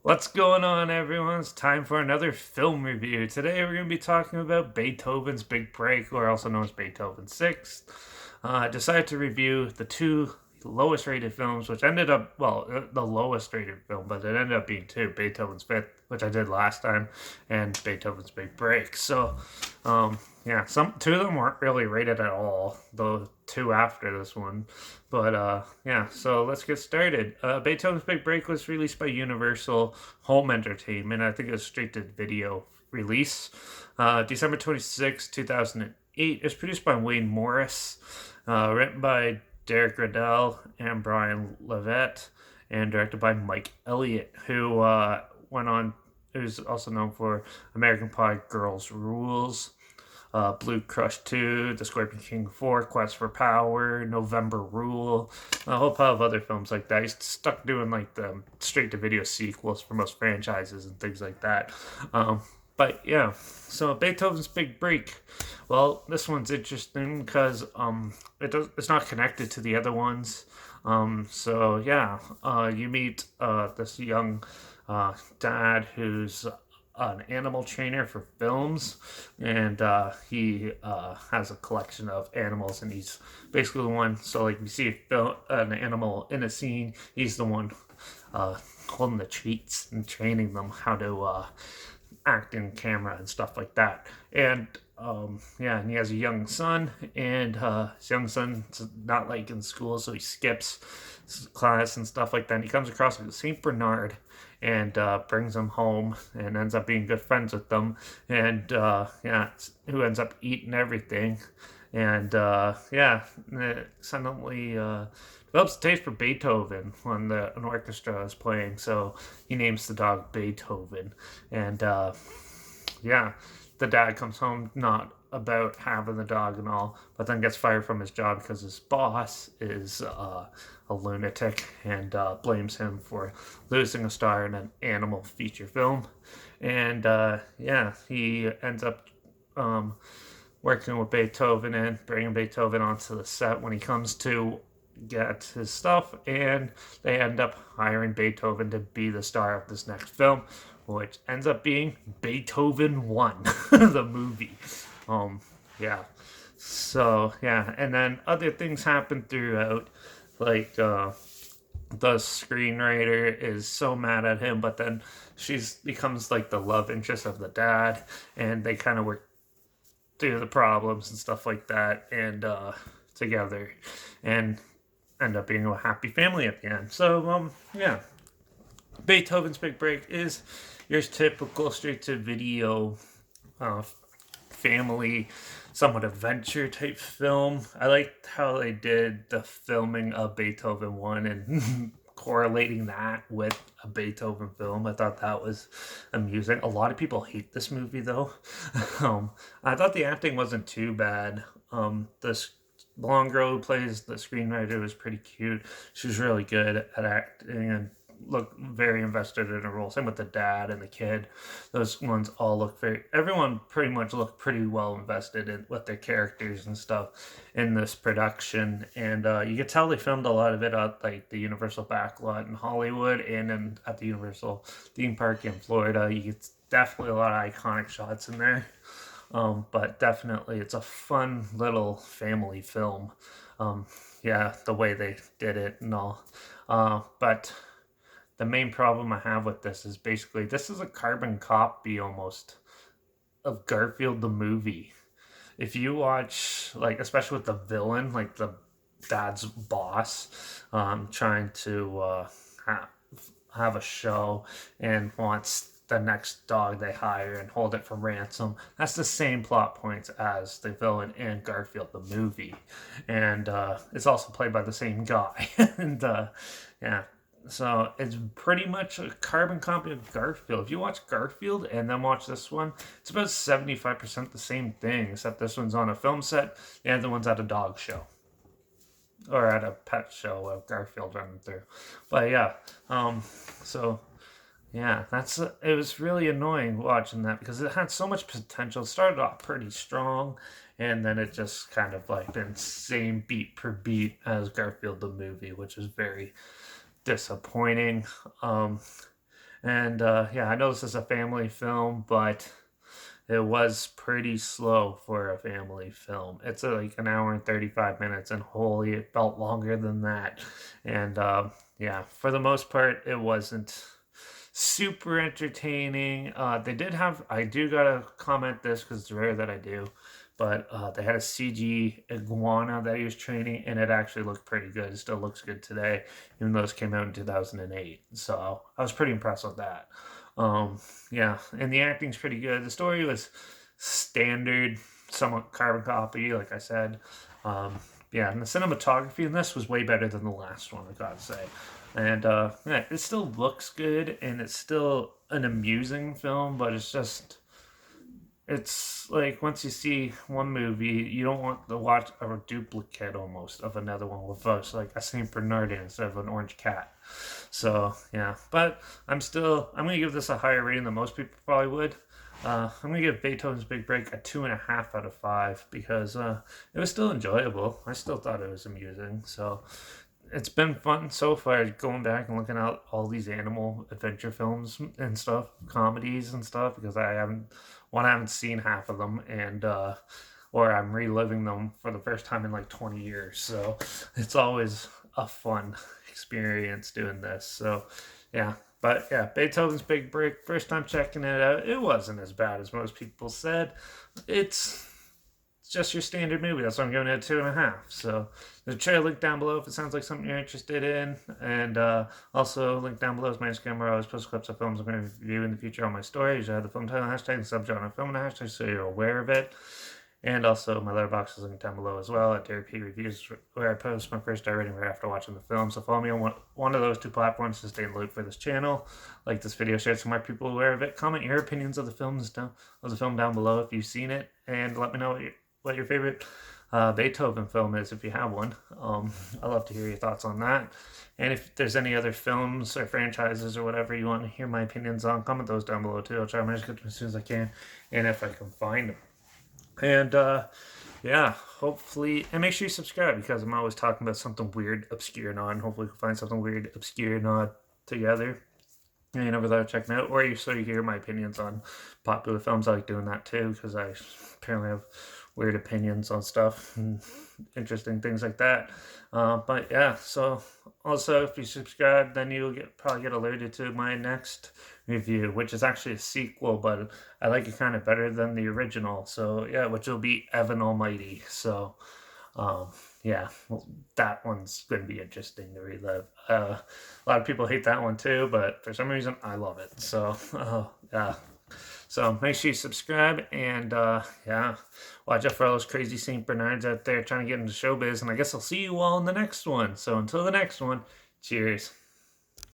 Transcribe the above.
What's going on, everyone? It's time for another film review. Today, we're going to be talking about Beethoven's Big Break, or also known as Beethoven's Sixth. I decided to review the two lowest rated films, which ended up, the lowest rated film, but it ended up being two: Beethoven's Fifth, which I did last time, and Beethoven's Big Break. Yeah, two of them weren't really rated at all, the two after this one. Yeah, so let's get started. Beethoven's Big Break was released by Universal Home Entertainment. I think it was straight to video release. December 26, 2008. It was produced by Wayne Morris, written by Derek Riddell and Brian Levette, and directed by Mike Elliott, who went on, who's also known for American Pie, Girls Rules, Blue Crush 2, The Scorpion King 4, Quest for Power, November Rule, a whole pile of other films like that. He's stuck doing like the straight to video sequels for most franchises and things like that. But yeah, so Beethoven's Big Break. Well, this one's interesting because it's not connected to the other ones. You meet this young dad who's an animal trainer for films, and he has a collection of animals, and he's basically the one. So, like, you see an animal in a scene, he's the one holding the treats and training them how to act in camera and stuff like that. And he has a young son, and his young son's not like in school, so he skips class and stuff like that. And he comes across Saint Bernard and brings him home and ends up being good friends with them. And who ends up eating everything. And suddenly develops a taste for Beethoven when an orchestra is playing. So he names the dog Beethoven. And the dad comes home not about having the dog and all, but then gets fired from his job because his boss is a lunatic and blames him for losing a star in an animal feature film. And he ends up working with Beethoven and bringing Beethoven onto the set when he comes to get his stuff, and they end up hiring Beethoven to be the star of this next film, which ends up being Beethoven 1, the movie. Um, yeah. And then other things happen throughout, like the screenwriter is so mad at him, but then she's becomes like the love interest of the dad, and they kind of work through the problems and stuff like that, and together, and end up being a happy family at the end. Beethoven's Big Break is your typical straight to video uh, family, somewhat adventure type film. I liked how they did the filming of Beethoven 1 and correlating that with a Beethoven film. I thought that was amusing. A lot of people hate this movie though. I thought the acting wasn't too bad. The blonde girl who plays the screenwriter was pretty cute. She was really good at acting and look very invested in a role. Same with the dad and the kid. Those ones all look everyone pretty much looked pretty well invested in with their characters and stuff in this production. And you could tell they filmed a lot of it at like the Universal backlot in Hollywood and at the Universal theme park in Florida. You get definitely a lot of iconic shots in there. But definitely it's a fun little family film. The way they did it and all. But the main problem I have with this is basically this is a carbon copy almost of Garfield the movie. If you watch, like, especially with the villain, like the dad's boss, trying to have a show and wants the next dog they hire and hold it for ransom. That's the same plot points as the villain in Garfield the movie, and it's also played by the same guy. and yeah, so it's pretty much a carbon copy of Garfield. If you watch Garfield and then watch this one, it's about 75% the same thing, except this one's on a film set and the one's at a dog show. Or at a pet show of Garfield running through. But yeah, so yeah, it was really annoying watching that because it had so much potential. It started off pretty strong, and then it just kind of like been same beat per beat as Garfield the movie, which is very disappointing. And And yeah, I know this is a family film, but it was pretty slow for a family film. It's like an hour and 35 minutes, and holy, it felt longer than that. And yeah, for the most part, it wasn't super entertaining. They did have, I do gotta comment this because it's rare that I do, but they had a CG iguana that he was training, and it actually looked pretty good. It still looks good today, even though this came out in 2008. So I was pretty impressed with that. Yeah, and the acting's pretty good. The story was standard, somewhat carbon copy, like I said. Um, yeah, and the cinematography in this was way better than the last one, I gotta say. And yeah, it still looks good, and it's still an amusing film, but it's like once you see one movie, you don't want to watch a duplicate almost of another one with us, like a Saint Bernardin instead of an orange cat. So yeah, but I'm gonna give this a higher rating than most people probably would. I'm gonna give Beethoven's Big Break a 2.5 out of 5 because it was still enjoyable. I still thought it was amusing. So it's been fun so far going back and looking at all these animal adventure films and stuff, comedies and stuff, because I haven't seen half of them, and or I'm reliving them for the first time in like 20 years. So it's always a fun experience doing this. So yeah, but yeah, Beethoven's Big Break, first time checking it out, it wasn't as bad as most people said. It's just your standard movie. That's why I'm giving it a 2.5. So the trailer link down below if it sounds like something you're interested in, and also link down below is my Instagram where I always post clips of films I'm going to review in the future on my story. Usually I have the film title hashtag and subgenre film hashtag so you're aware of it. And also my Letterbox is linked down below as well at Derek P Reviews, where I post my first rating right after watching the film. So follow me on one of those two platforms to stay in the loop for this channel. Like this video, share it so more people aware of it. Comment your opinions of the film down below if you've seen it, and let me know what your favorite Beethoven film is if you have one. I'd love to hear your thoughts on that. And if there's any other films or franchises or whatever you want to hear my opinions on, comment those down below too. I'll try to manage to get them as soon as I can, and if I can find them. And yeah, hopefully, and make sure you subscribe because I'm always talking about something weird, obscure, and odd. And hopefully, we can find something weird, obscure, and odd together. And over there, checking out, or so you hear my opinions on popular films. I like doing that too because I apparently have weird opinions on stuff and interesting things like that. But yeah, so also if you subscribe, then you'll probably get alerted to my next review, which is actually a sequel, but I like it kind of better than the original. So yeah, which will be Evan Almighty. So yeah, well, that one's going to be interesting to relive. A lot of people hate that one too, but for some reason I love it. So yeah. So make sure you subscribe, and yeah, watch out for all those crazy St. Bernards out there trying to get into showbiz. And I guess I'll see you all in the next one. So until the next one, cheers.